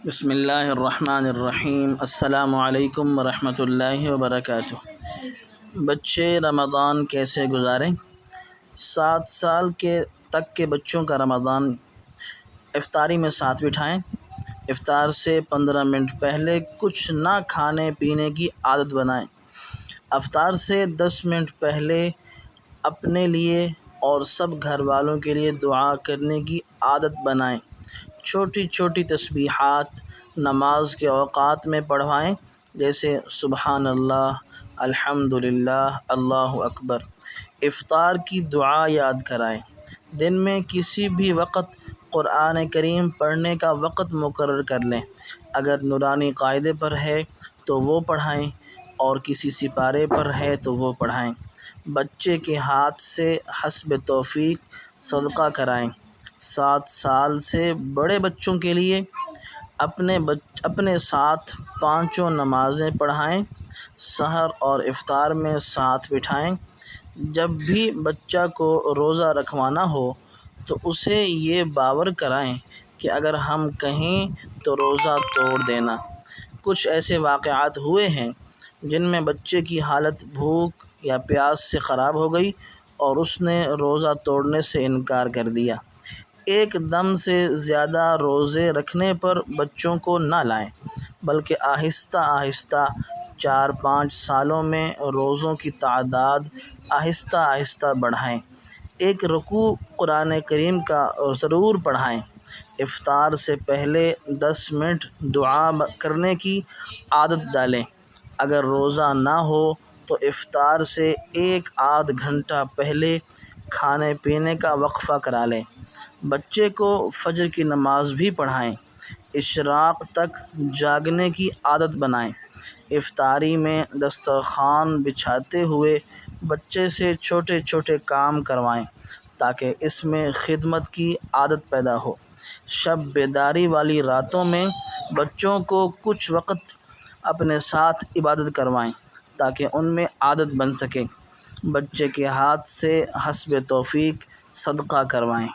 بسم اللہ الرحمن الرحیم۔ السلام علیکم ورحمۃ اللہ وبرکاتہ۔ بچے رمضان کیسے گزاریں؟ 7 سال تک کے بچوں کا رمضان افطاری میں ساتھ بٹھائیں۔ افطار سے 15 منٹ پہلے کچھ نہ کھانے پینے کی عادت بنائیں۔ افطار سے 10 منٹ پہلے اپنے لیے اور سب گھر والوں کے لیے دعا کرنے کی عادت بنائیں۔ چھوٹی چھوٹی تسبیحات نماز کے اوقات میں پڑھوائیں، جیسے سبحان اللہ، الحمد للہ، اللہ اکبر۔ افطار کی دعا یاد کرائیں۔ دن میں کسی بھی وقت قرآن کریم پڑھنے کا وقت مقرر کر لیں۔ اگر نورانی قاعدے پر ہے تو وہ پڑھائیں اور کسی سپارے پر ہے تو وہ پڑھائیں۔ بچے کے ہاتھ سے حسب توفیق صدقہ کرائیں۔ 7 سال سے بڑے بچوں کے لیے اپنے ساتھ 5 نمازیں پڑھائیں۔ سحر اور افطار میں ساتھ بٹھائیں۔ جب بھی بچہ کو روزہ رکھوانا ہو تو اسے یہ باور کرائیں کہ اگر ہم کہیں تو روزہ توڑ دینا۔ کچھ ایسے واقعات ہوئے ہیں جن میں بچے کی حالت بھوک یا پیاس سے خراب ہو گئی اور اس نے روزہ توڑنے سے انکار کر دیا۔ ایک دم سے زیادہ روزے رکھنے پر بچوں کو نہ لائیں، بلکہ آہستہ آہستہ 4-5 سالوں میں روزوں کی تعداد آہستہ آہستہ بڑھائیں۔ ایک رکوع قرآن کریم کا ضرور پڑھائیں۔ افطار سے پہلے 10 منٹ دعا کرنے کی عادت ڈالیں۔ اگر روزہ نہ ہو تو افطار سے 1-8 گھنٹہ پہلے کھانے پینے کا وقفہ کرا لیں۔ بچے کو فجر کی نماز بھی پڑھائیں۔ اشراق تک جاگنے کی عادت بنائیں۔ افطاری میں دسترخوان بچھاتے ہوئے بچے سے چھوٹے چھوٹے کام کروائیں تاکہ اس میں خدمت کی عادت پیدا ہو۔ شب بیداری والی راتوں میں بچوں کو کچھ وقت اپنے ساتھ عبادت کروائیں تاکہ ان میں عادت بن سکے۔ بچے کے ہاتھ سے حسب توفیق صدقہ کروائیں۔